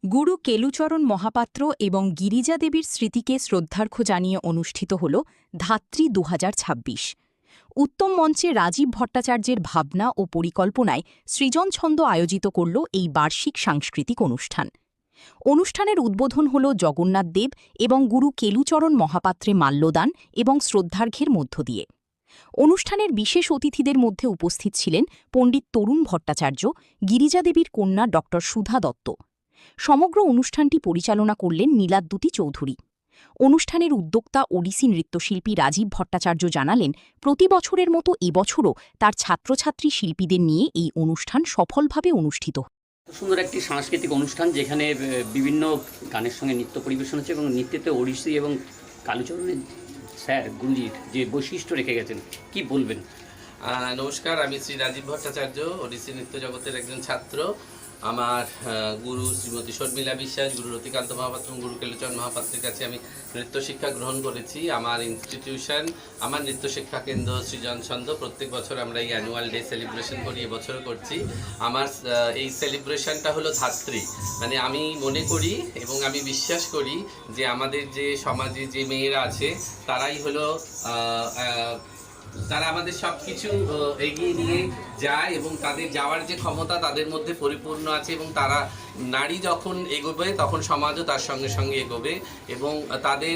গুরু কেলুচরণ মহাপাত্র এবং গিরিজা দেবীর স্মৃতিকে শ্রদ্ধার্ঘ্য জানিয়ে অনুষ্ঠিত হল ধাত্রী ২০২৬। উত্তম মঞ্চে রাজীব ভট্টাচার্যের ভাবনা ও পরিকল্পনায় সৃজন ছন্দ আয়োজিত করল এই বার্ষিক সাংস্কৃতিক অনুষ্ঠান। অনুষ্ঠানের উদ্বোধন হল জগন্নাথ দেব এবং গুরু কেলুচরণ মহাপাত্রে মাল্যদান এবং শ্রদ্ধার্ঘ্যের মধ্য দিয়ে। অনুষ্ঠানের বিশেষ অতিথিদের মধ্যে উপস্থিত ছিলেন পণ্ডিত তরুণ ভট্টাচার্য, গিরিজা দেবীর কন্যা ড সুধা দত্ত। সমগ্র অনুষ্ঠানটি পরিচালনা করলেন নীলাদ্যুতি চৌধুরী। অনুষ্ঠানের উদ্যোক্তা ওড়িশি নৃত্যশিল্পী রাজীব ভট্টাচার্য জানালেন, প্রতি বছরের মতো এবছরও তার ছাত্রছাত্রী শিল্পীদের নিয়ে এই অনুষ্ঠান সফলভাবে অনুষ্ঠিত। সুন্দর একটি সাংস্কৃতিক অনুষ্ঠান যেখানে বিভিন্ন গানের সঙ্গে নৃত্য পরিবেশন হচ্ছে এবং নৃত্যতে ওড়িশি এবং কালুচরণের স্যার গুরুজির যে বৈশিষ্ট্য রেখে গেছেন, কি বলবেন? নমস্কার, আমি শ্রী রাজীব ভট্টাচার্য, ওড়িশি নৃত্য জগতের একজন ছাত্র। আমার গুরু শ্রীমতী শর্মিলা বিশ্বাস, গুরু রতিকান্ত মহাপাত্র, গুরু কেলুচরণ মহাপাত্রের কাছে আমি নৃত্য শিক্ষা গ্রহণ করেছি। আমার ইনস্টিটিউশন, আমার নৃত্য শিক্ষা কেন্দ্র সৃজন ছন্দ। প্রত্যেক বছর আমরা এই অ্যানুয়াল ডে সেলিব্রেশন করি, এবছরও করছি। আমার এই সেলিব্রেশনটা হলো ধাত্রী, মানে আমি মনে করি এবং আমি বিশ্বাস করি যে আমাদের যে সমাজে যে মেয়েরা আছে তারাই হলো তারা আমাদের সব কিছু এগিয়ে নিয়ে যায় এবং তাদের যাওয়ার যে ক্ষমতা তাদের মধ্যে পরিপূর্ণ আছে এবং তারা নারী যখন এগোবে তখন সমাজও তার সঙ্গে সঙ্গে এগোবে এবং তাদের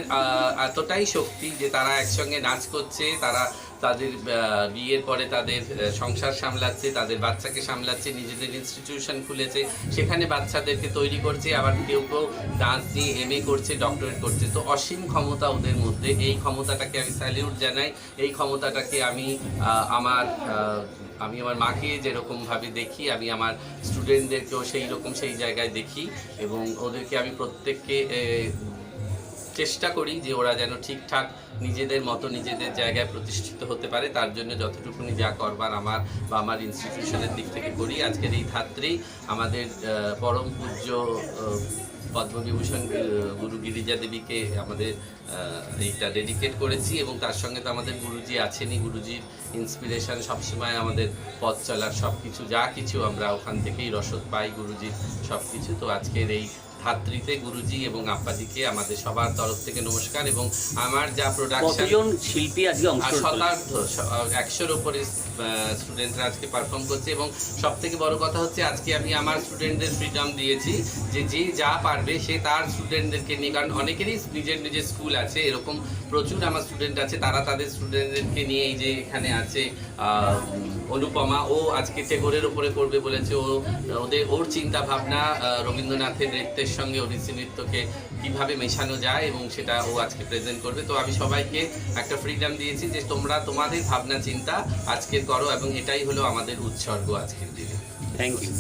এতটাই শক্তি যে তারা একসঙ্গে নাচ করছে, তারা তাদের বিয়ের পরে তাদের সংসার সামলাচ্ছে, তাদের বাচ্চাকে সামলাচ্ছে, নিজেদের ইনস্টিটিউশন খুলেছে, সেখানে বাচ্চাদেরকে তৈরি করছে, আবার কেউ কেউ ডান্স নিয়ে MA করছে, ডক্টরেট করছে। তো অসীম ক্ষমতা ওদের মধ্যে। এই ক্ষমতাটাকে আমি স্যালিউট জানাই। এই ক্ষমতাটাকে আমি আমার মাকে যেরকমভাবে দেখি, আমি আমার স্টুডেন্টদেরকেও সেই জায়গায় দেখি এবং ওদেরকে আমি প্রত্যেককে চেষ্টা করি যে ওরা যেন ঠিকঠাক নিজেদের মতো নিজেদের জায়গায় প্রতিষ্ঠিত হতে পারে। তার জন্য যতটুকুনি যা করবার আমার ইনস্টিটিউশনের দিক থেকে করি। আজকের এই ধাত্রী আমাদের পরম পূজ্য পদ্মবিভূষণ গুরু গিরিজা দেবীকে আমাদের এইটা ডেডিকেট করেছি এবং তার সঙ্গে তো আমাদের গুরুজি আছেনই। গুরুজির ইন্সপিরেশন সবসময় আমাদের পথ চলার সব কিছু, যা কিছু আমরা ওখান থেকেই রসদ পাই গুরুজির সব কিছু। তো আজকের এই ধাত্রীতে গুরুজি এবং আপ্পাজিকে আমাদের সবার তরফ থেকে নমস্কার। এবং আমার যা প্রোডাকশন শিল্পী আজকে শতার্ধ 100-র উপরে স্টুডেন্টরা আজকে পারফর্ম করছে এবং সব থেকে বড় কথা হচ্ছে আজকে আমি আমার স্টুডেন্টদের ফ্রিডম দিয়েছি যে যে যা পারবে সে তার স্টুডেন্টদেরকে নিয়ে, কারণ অনেকেরই নিজের নিজের স্কুল আছে, এরকম প্রচুর আমার স্টুডেন্ট আছে, তারা তাদের স্টুডেন্টদেরকে নিয়ে এই যে এখানে আছে অনুপমা, ও আজকে টেগোরের উপরে করবে বলেছে। ওর চিন্তা ভাবনা রবীন্দ্রনাথের নৃত্যের সঙ্গে ওড়িশি নৃত্যকে কিভাবে মেশানো যায় এবং সেটা ও আজকে প্রেজেন্ট করবে। তো আমি সবাইকে একটা ফ্রিডম দিয়েছি যে তোমরা তোমাদের ভাবনা চিন্তা আজকে করো এবং এটাই হলো আমাদের উৎসর্গ আজকের দিনে। Thank you.